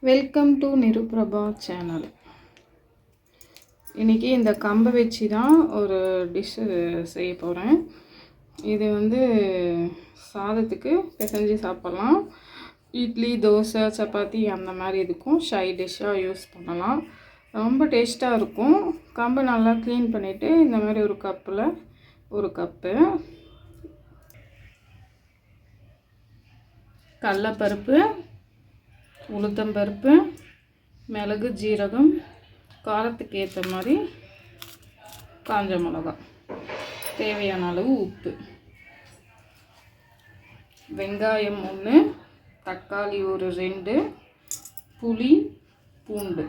Welcome to நிருபிரபா channel. இன்றைக்கி இந்த கம்பை வச்சு தான் ஒரு டிஷ்ஷு செய்ய போகிறேன். இது சாதத்துக்கு பிசைஞ்சு சாப்பிட்லாம். இட்லி, தோசை, சப்பாத்தி அந்த மாதிரி இதுக்கும் சைட் டிஷ்ஷாக யூஸ் பண்ணலாம். ரொம்ப டேஸ்ட்டாக இருக்கும். கம்பை நல்லா க்ளீன் பண்ணிவிட்டு இந்த மாதிரி ஒரு கப்பில் ஒரு கப்பு கடலைப்பருப்பு, உளுத்தம்பருப்பு, மிளகு, ஜீரகம், காரத்துக்கு ஏற்ற மாதிரி காஞ்ச மிளகாய், தேவையான அளவு உப்பு, வெங்காயம் 1, தக்காளி ஒரு 2, புளி, பூண்டு.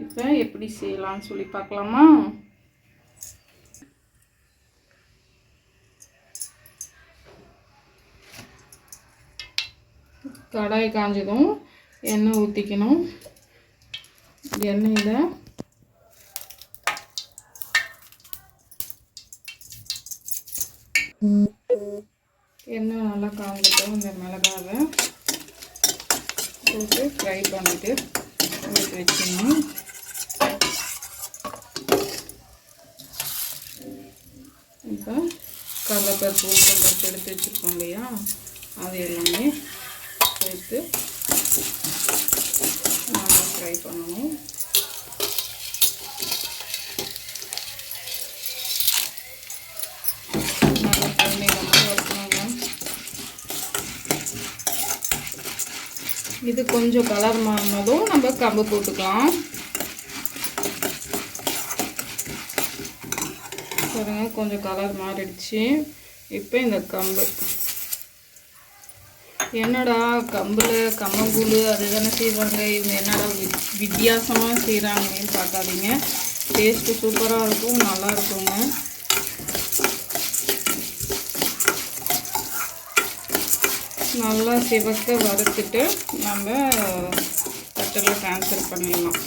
இப்போ எப்படி செய்யலாம்னு சொல்லி பார்க்கலாமா? கடாய் காஞ்சதும் எண்ணெய் ஊற்றிக்கணும். எண்ணெயில் எண்ணெய் நல்லா காஞ்சிட்டோம். இந்த மிளகாவை போட்டு ஃப்ரை பண்ணிவிட்டு ஊற்றி வச்சிடணும். இப்போ கடலைப்பருப்பு, உளுத்தம்பருப்பு எடுத்து வச்சுருக்கோம் இல்லையா, அது எல்லாமே சேர்த்து நல்லா ஃப்ரை பண்ணணும். நல்லா பொன்னிறமாக வறுக்கணுங்க. இது கொஞ்சம் கலர் மாறினதும் நம்ம கம்பு போட்டுக்கலாம். பாருங்க, கொஞ்சம் கலர் மாறிடுச்சு. இப்போ இந்த கம்பு, என்னடா கம்பில் கம்மங்கூழ் அது தானே செய்வாங்க, இவங்க என்னடா வித்தியாசமாக செய்கிறாங்கன்னு பார்க்காதீங்க. டேஸ்ட்டு சூப்பராக இருக்கும், நல்லா இருக்குங்க. நல்லா சிவக்க வறுத்துட்டு நம்ம தட்டில் ட்ரான்ஸ்ஃபர் பண்ணிடலாம்.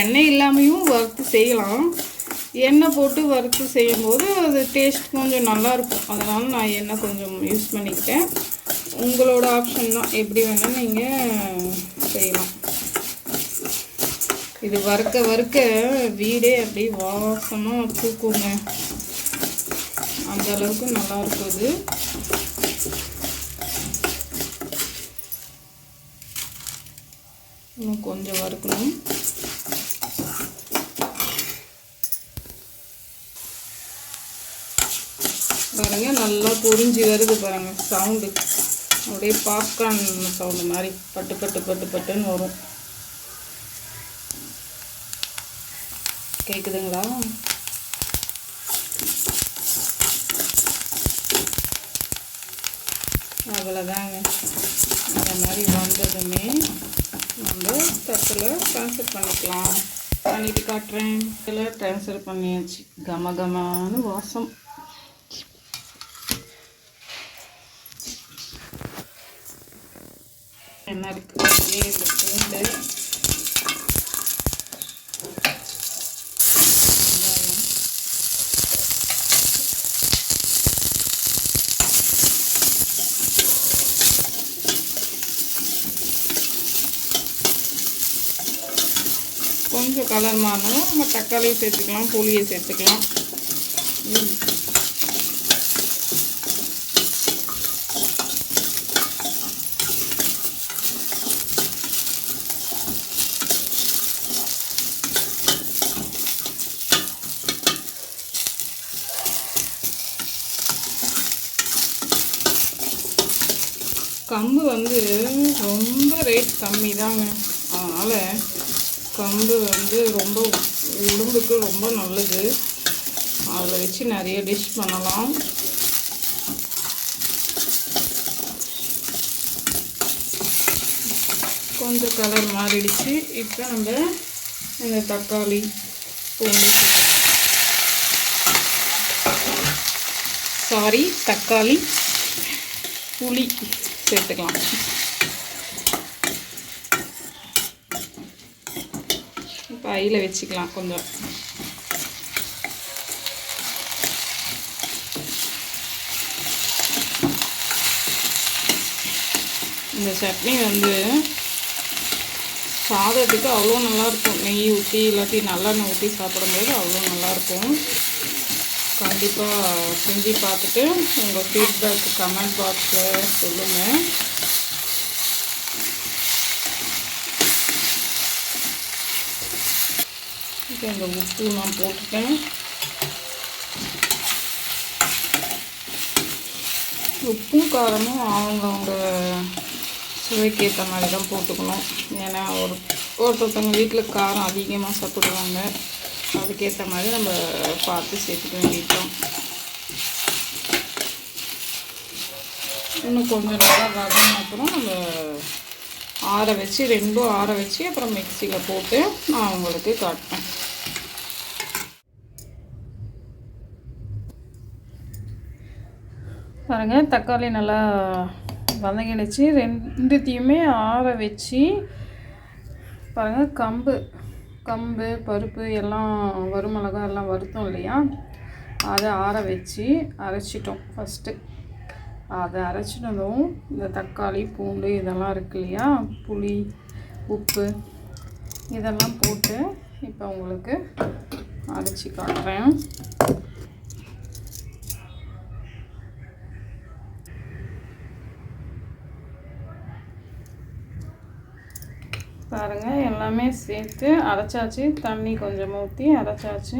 எண்ணெய் இல்லாமையும் வறுத்து செய்யலாம். எண்ணெய் போட்டு வறுத்து செய்யும்போது அது டேஸ்ட் கொஞ்சம் நல்லாயிருக்கும். அதனால் நான் எண்ணெய் கொஞ்சம் யூஸ் பண்ணிக்கிட்டேன். உங்களோட ஆப்ஷன் தான், எப்படி வேணால் நீங்கள் செய்யலாம். இது வறுக்க வறுக்க வீடே அப்படியே வாசமாக தூக்குங்க. அந்த அளவுக்கு நல்லாயிருக்கும். இது இன்னும் கொஞ்சம் வறுக்கணும். பாருங்க, நல்லா பொரிஞ்சு வருது பாருங்க. சவுண்டு அப்படியே பாப்கார்ன் சவுண்டு மாதிரி பட்டு பட்டு பட்டு பட்டுன்னு வரும். கேட்குதுங்களா? அவ்வளோதாங்க. அந்த மாதிரி வந்ததுமே நம்ம தட்டில் ட்ரான்ஸ்ஃபர் பண்ணிக்கலாம். பண்ணிட்டு காட்டுறேன். இதில் ட்ரான்ஸ்ஃபர் பண்ணியாச்சு. கமகமான வாசம். என்ன இருக்குது, இந்த பூண்டு, கொஞ்சம் கலர் மாறணும். நம்ம தக்காளியை சேர்த்துக்கலாம், புளியை சேர்த்துக்கலாம். கம்பு ரொம்ப ரேட் கம்மி தாங்க. அதனால் கம்பு ரொம்ப உடம்புக்கு ரொம்ப நல்லது. அதில் வச்சு நிறைய டிஷ் பண்ணலாம். கொஞ்சம் கலர் மாறிடுச்சு. இப்போ நம்ம இந்த தக்காளி, பூண்டு, தக்காளி புளி சேர்த்துக்கலாம். இப்போ ஐயில் வச்சுக்கலாம் கொஞ்சம். இந்த சட்னி வந்து சாதத்துக்கு அவ்வளோ நல்லாயிருக்கும். நெய் ஊற்றி இல்லாட்டி நல்லெண்ணெய் ஊற்றி சாப்பிடும்போது அவ்வளோ நல்லாயிருக்கும். கண்டிப்பாக செஞ்சு பார்த்துட்டு உங்கள் ஃபீட்பேக் கமெண்ட் பாக்ஸில் சொல்லுங்கள். இப்போ இந்த உப்பு நான் போட்டுட்டேன். உப்பும் காரமும் அவங்கவுங்க சுவைக்கு ஏற்ற மாதிரி தான் போட்டுக்கணும். ஏன்னா ஒருத்தவங்க வீட்டில் காரம் அதிகமாக சாப்பிடுவாங்க. அதுக்கேற்ற மாதிரி நம்ம பார்த்து சேர்த்துக்க வேண்டியதுதான். இன்னும் கொஞ்சம் நல்லா வதங்கின அப்புறம் நம்ம ரெண்டும் ஆற வச்சு அப்புறம் மிக்சியில் போட்டு நான் உங்களுக்கு காட்டுறேன். பாருங்கள், தக்காளி நல்லா வதங்கிடுச்சு. ரெண்டுத்தையுமே ஆற வச்சு பாருங்கள், கம்பு பருப்பு எல்லாம் வறுமிளகா எல்லாம் வறுத்தோம் இல்லையா, அதை ஆற வச்சு அரைச்சிட்டோம். ஃபஸ்ட்டு அதை அரைச்சிட்டதும் இந்த தக்காளி பூண்டு இதெல்லாம் இருக்கு இல்லையா, புளி உப்பு இதெல்லாம் போட்டு இப்போ உங்களுக்கு அரைச்சி காட்டுறேன். பாருங்கள், எல்லாமே சேர்த்து அரைச்சாச்சு. தண்ணி கொஞ்சம் ஊற்றி அரைச்சாச்சு.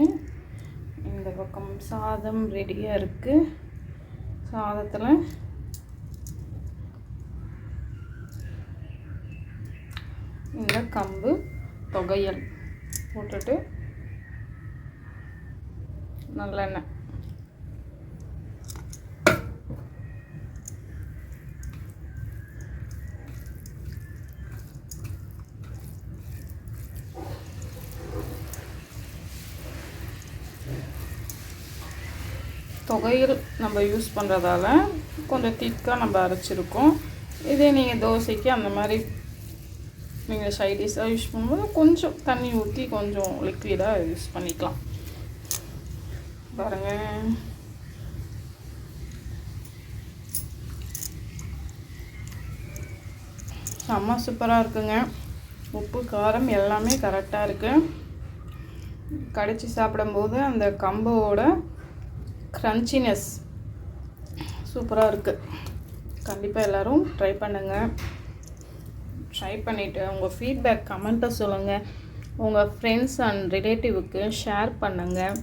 இந்த பக்கம் சாதம் ரெடியாக இருக்குது. சாதத்தில் இந்த கம்பு தொகையல் போட்டுட்டு நல்லெண்ணெய் தொகையில் நம்ம யூஸ் பண்ணுறதால கொஞ்சம் திக்காக நம்ம அரைச்சிருக்கோம். இதே நீங்கள் தோசைக்கு அந்த மாதிரி நீங்கள் சைடிஷாக யூஸ் பண்ணும்போது கொஞ்சம் தண்ணி ஊற்றி கொஞ்சம் லிக்விடாக யூஸ் பண்ணிக்கலாம். பாருங்கள், செம்ம சூப்பராக இருக்குங்க. உப்பு காரம் எல்லாமே கரெக்டாக இருக்குது. கடிச்சு சாப்பிடும்போது அந்த கம்போட க்ரன்ச்சினஸ் சூப்பராக இருக்குது. கண்டிப்பாக எல்லோரும் ட்ரை பண்ணுங்கள். ட்ரை பண்ணிவிட்டு உங்கள் ஃபீட்பேக் கமெண்ட்டை சொல்லுங்கள். உங்கள் ஃப்ரெண்ட்ஸ் அண்ட் ரிலேட்டிவுக்கு ஷேர் பண்ணுங்கள்.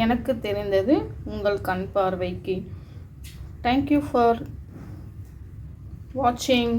எனக்கு தெரிந்தது உங்கள் கண் பார்வைக்கு. தேங்க்யூ ஃபார் வாட்சிங்.